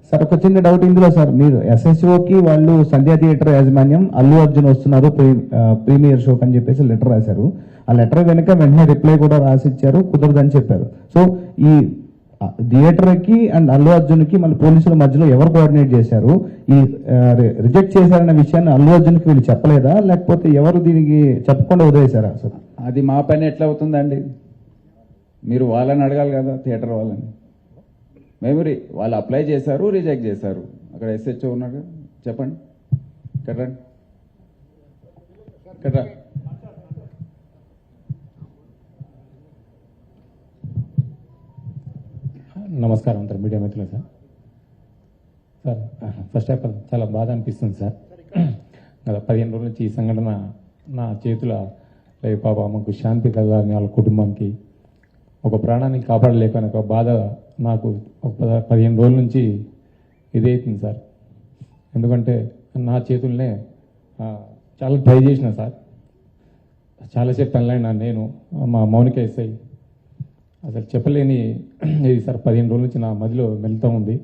Sir ఒక చిన్న doubt ఇందులో సార్, మీరు ఎస్ఎస్ఓకి వాళ్ళు సంధ్యా థియేటర్ యాజమాన్యం అల్లు అర్జున్ వస్తున్నారు ప్రీమియర్ షోకి అని చెప్పేసి లెటర్ రాశారు. ఆ లెటర్ వెనుక వెంటనే రిప్లై కూడా రాసిచ్చారు, కుదరదని చెప్పారు. సో ఈ థియేటర్కి అండ్ అల్లు అర్జున్కి మన పోలీసుల మధ్యలో ఎవరు కోఆర్డినేట్ చేశారు? ఈ రిజెక్ట్ చేశారన్న విషయాన్ని అల్లు అర్జున్కి వీళ్ళు చెప్పలేదా, లేకపోతే ఎవరు దీనికి చెప్పకుండా వదిలేశారా సార్? అది మా పని ఎట్లా అవుతుందండి? మీరు వాళ్ళని అడగాలి కదా, థియేటర్ వాళ్ళని. మెమరీ వాళ్ళు అప్లై చేశారు, రిజెక్ట్ చేశారు. అక్కడ ఎస్హెచ్ఓ ఉన్నాడు, చెప్పండి. కట్రండి కట్రా. నమస్కారం అంటారు మీడియా మిత్రులు. సార్ ఫస్ట్ ఆఫ్ ఆల్ చాలా బాధ అనిపిస్తుంది సార్. గత 15 రోజుల నుంచి ఈ సంఘటన నా చేతుల పాప అమ్మకు శాంతి కలగాలని, వాళ్ళ కుటుంబానికి ఒక ప్రాణాన్ని కాపాడలేకని ఒక బాధ నాకు ఒక 15 రోజుల నుంచి ఇదవుతుంది సార్. ఎందుకంటే నా చేతుల్నే చాలా ట్రై చేసిన సార్, చాలాసేపు తనలైనా నేను మా మౌనిక ఎస్ఐ అసలు చెప్పలేని ఇది సార్. 15 రోజుల నుంచి నా మదిలో మెలుతూ ఉంది.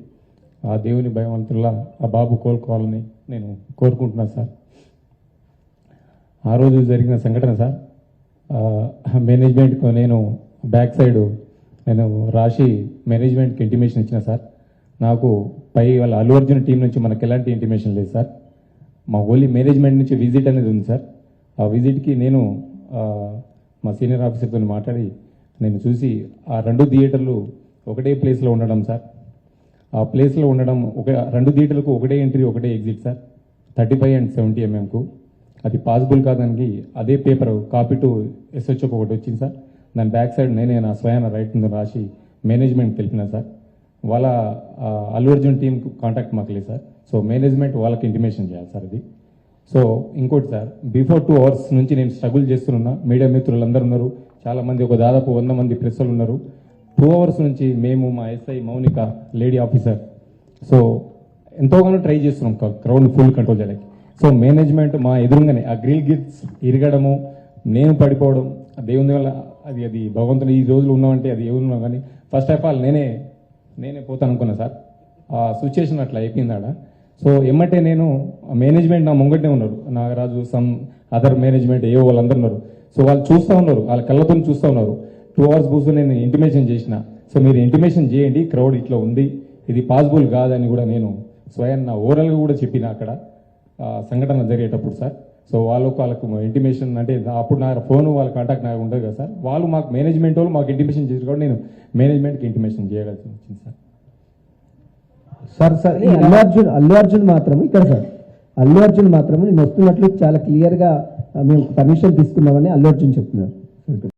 ఆ దేవుని భయవంతుల్లా ఆ బాబు కోలుకోవాలని నేను కోరుకుంటున్నాను సార్. ఆ రోజు జరిగిన సంఘటన సార్, మేనేజ్మెంట్కు నేను బ్యాక్ సైడ్ నేను రాసి మేనేజ్మెంట్కి ఇంటిమేషన్ ఇచ్చిన సార్. నాకు పై వాళ్ళ అల్లు అర్జున్ టీం నుంచి మనకు ఎలాంటి ఇంటిమేషన్ లేదు సార్. మా ఓన్లీ మేనేజ్మెంట్ నుంచి విజిట్ అనేది ఉంది సార్. ఆ విజిట్కి నేను మా సీనియర్ ఆఫీసర్తో మాట్లాడి నేను చూసి ఆ 2 థియేటర్లు ఒకటే ప్లేస్లో ఉండడం సార్. ఆ ప్లేస్లో ఉండడం 2 థియేటర్లకు ఒకటే ఎంట్రీ ఒకటే ఎగ్జిట్ సార్, 35 and 70 mm. అది పాసిబుల్ కాదానికి అదే పేపర్ కాపీ టు ఎస్హెచ్ఓకి ఒకటి వచ్చింది సార్. దాని బ్యాక్ సైడ్ నేనే నా స్వయాన రైట్ రాసి మేనేజ్మెంట్ తెలిపిన సార్. వాళ్ళ అల్లు అర్జున్ టీం కాంటాక్ట్ మాకు లేదు సార్. సో మేనేజ్మెంట్ వాళ్ళకి ఇంటిమేషన్ చేయాలి సార్ ఇది. సో ఇంకోటి సార్, బిఫోర్ 2 hours నుంచి నేను స్ట్రగుల్ చేస్తున్నా. మీడియా మిత్రులు అందరూ ఉన్నారు, చాలామంది, ఒక దాదాపు 100 మంది ప్రెస్సులు ఉన్నారు. 2 hours నుంచి మేము, మా SI Mounika lady officer, so ఎంతోగానో ట్రై చేస్తున్నాం క్రౌడ్ ఫుల్ కంట్రోల్ చేయడానికి. సో మేనేజ్మెంట్ మా ఎదురుగానే ఆ గ్రిల్ గిట్స్ ఇరగడము, నేను పడిపోవడం, దేవుని వల్ల అది భగవంతుని ఈ రోజులు ఉన్నామంటే అది ఏమున్నా కానీ ఫస్ట్ ఆఫ్ ఆల్ నేనే పోతాను అనుకున్నా సార్. ఆ సిచ్యుయేషన్ అట్లా అయిపోయింది ఆడ. సో ఎమ్మటే నేను మేనేజ్మెంట్ నా ముంగట్నే ఉన్నారు, నాగరాజు, సమ్ అదర్ మేనేజ్మెంట్ ఏవో వాళ్ళందరూ ఉన్నారు. సో వాళ్ళు చూస్తూ ఉన్నారు, వాళ్ళ కళ్ళతో చూస్తూ ఉన్నారు. 2 hours కూర్చొని నేను ఇంటిమేషన్ చేసిన. సో మీరు ఇంటిమేషన్ చేయండి, క్రౌడ్ ఇట్లా ఉంది, ఇది పాసిబుల్ కాదని కూడా నేను స్వయం నా ఓవరాల్గా కూడా చెప్పిన అక్కడ సంఘటన జరిగేటప్పుడు సార్. సో వాళ్ళకు ఇంటిమేషన్ అంటే అప్పుడు నా ఫోన్ వాళ్ళ కాంటాక్ట్ నాకు ఉండదు కదా సార్. వాళ్ళు మాకు మేనేజ్మెంట్ వాళ్ళు మాకు ఇంటిమేషన్ చేసి కూడా నేను మేనేజ్మెంట్కి ఇంటిమేషన్ చేయగలిసి వచ్చింది సార్. సార్ అల్లు అర్జున్ మాత్రమే ఇక్కడ సార్, అల్లు అర్జున్ మాత్రమే నేను వస్తున్నట్లు చాలా క్లియర్గా మేము పర్మిషన్ తీసుకున్నామని అల్లు అర్జున్ చెప్తున్నారు.